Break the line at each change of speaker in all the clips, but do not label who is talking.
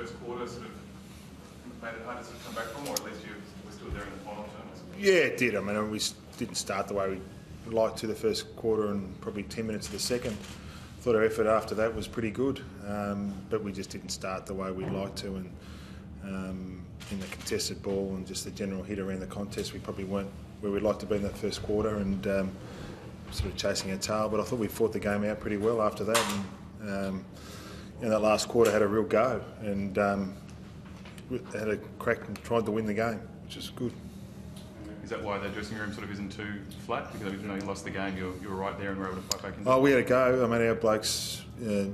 First quarter sort of made it hard to sort of come back from, or at least you were still there in the final term?
Yeah, it did. I mean, we didn't start the way we liked to the first quarter and probably 10 minutes of the second. Thought our effort after that was pretty good, but we just didn't start the way we'd like to. And in the contested ball and just the general hit around the contest, we probably weren't where we'd like to be in that first quarter and sort of chasing our tail. But I thought we fought the game out pretty well after that. And that last quarter had a real go and had a crack and tried to win the game, which is good.
Is that why the dressing room sort of isn't too flat? Because even though you lost the game, you were right there and were able to fight back into it?
Oh, we had a go. I mean, our blokes, they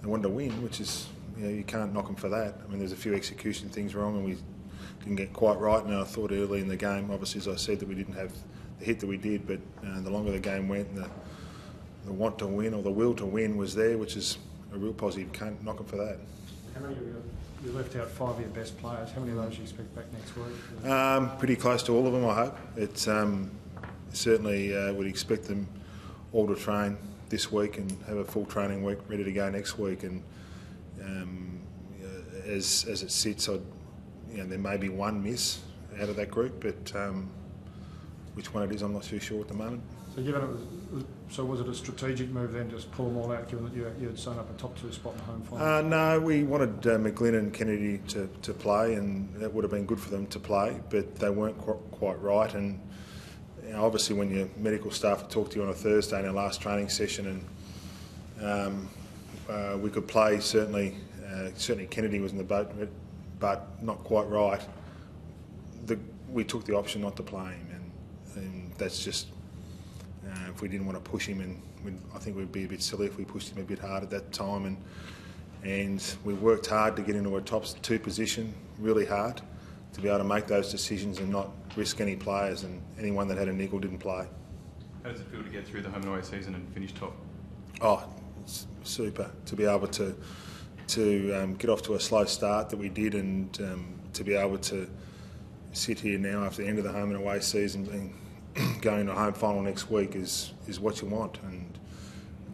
wanted to win, which is, you can't knock them for that. I mean, there's a few execution things wrong and we didn't get quite right. And I thought early in the game, obviously, as I said, that we didn't have the hit that we did. But the longer the game went, and the want to win or the will to win was there, which is a real positive. Can't knock them for that.
How many of you left out 5 of your best players? How many of those do you expect back next week?
Pretty close to all of them, I hope. It's certainly would expect them all to train this week and have a full training week ready to go next week. And as it sits, there may be one miss out of that group, but which one it is, I'm not too sure at the moment.
So was it a strategic move then, just pull them all out, given that you had sewn up a top 2 spot in the home final?
No, we wanted McGlynn and Kennedy to play, and that would have been good for them to play, but they weren't quite right. And obviously, when your medical staff talked to you on a Thursday in our last training session, and we could play, certainly Kennedy was in the boat, but not quite right. We took the option not to play him, and that's just. If we didn't want to push him, and I think we'd be a bit silly if we pushed him a bit hard at that time. And we worked hard to get into a top 2 position, really hard, to be able to make those decisions and not risk any players. And anyone that had a nickel didn't play.
How does it feel to get through the home and away season and finish top?
Oh, it's super to be able to get off to a slow start that we did, and to be able to sit here now after the end of the home and away season and going to a home final next week is what you want.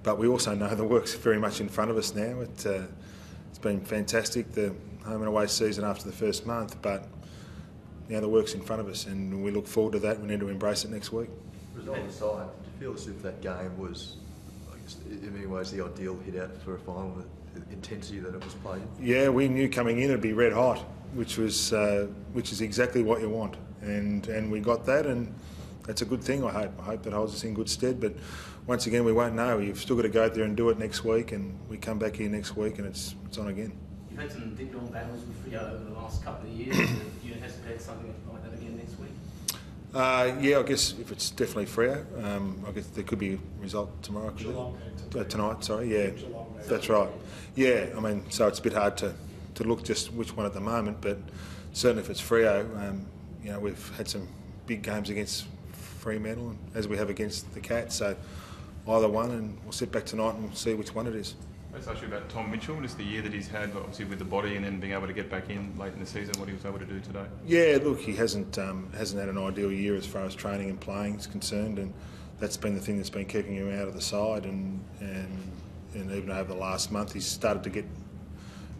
But we also know the work's very much in front of us now. It's been fantastic, the home and away season after the first month, but now the work's in front of us and we look forward to that. We need to embrace it next week.
Result aside, did you feel as if that game was, I guess, in many ways the ideal hit out for a final, the intensity that it was played?
Yeah, we knew coming in it'd be red hot, which is exactly what you want, and we got that, and that's a good thing, I hope. I hope that holds us in good stead. But once again, we won't know. You've still got to go out there and do it next week, and we come back here next week and it's on again.
You've had some ding-dong battles with Freo over the last couple of years. Do you anticipate something like that again next week?
Yeah, I guess if it's definitely Freo, I guess there could be a result tomorrow. Tonight, sorry. Yeah, that's right. Yeah, I mean, so it's a bit hard to look just which one at the moment, but certainly if it's Freo, we've had some big games against Fremantle, and as we have against the Cats, so either one, and we'll sit back tonight and see which one it is.
Let's ask you about Tom Mitchell, just the year that he's had, obviously with the body, and then being able to get back in late in the season, what he was able to do today.
Yeah, look, he hasn't had an ideal year as far as training and playing is concerned, and that's been the thing that's been keeping him out of the side. And even over the last month, he's started to get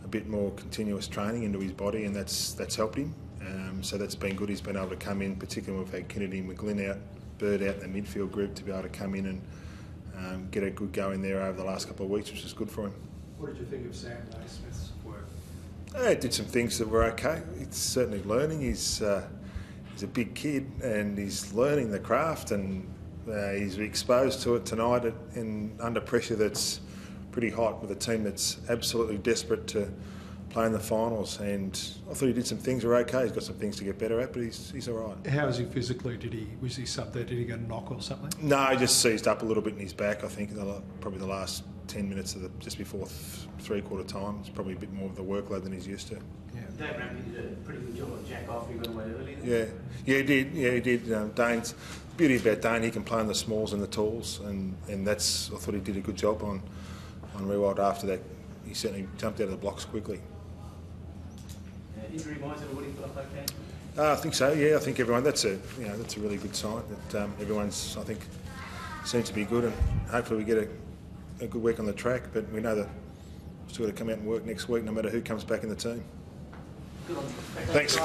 a bit more continuous training into his body, and that's helped him. So that's been good. He's been able to come in, particularly when we've had Kennedy and McGlynn out, Bird out in the midfield group, to be able to come in and get a good go in there over the last couple of weeks, which is good for him.
What did you think of Sam Naismith's work?
He did some things that were okay. He's certainly learning. He's a big kid and he's learning the craft, and he's exposed to it tonight under pressure that's pretty hot with a team that's absolutely desperate to play in the finals. And I thought he did some things that were okay. He's got some things to get better at, but he's all right.
How is he physically? Was he sub there? Did he get a knock or something?
No, he just seized up a little bit in his back, I think, probably the last 10 minutes of just before three-quarter time. It's probably a bit more of the workload than he's used to.
Yeah. Dave Rampy did a pretty good job on Jack off. He got away early.
Yeah, he did. Yeah, he did. Dane's the beauty about Dane, he can play on the smalls and the talls, and that's, I thought he did a good job on Rewald after that. He certainly jumped out of the blocks quickly.
Injury-wise, everybody feel okay?
I think so. Yeah, I think everyone. That's a really good sign that everyone's, I think, seems to be good, and hopefully we get a good week on the track. But we know the still got to come out and work next week, no matter who comes back in the team.
Good on you.
Thanks.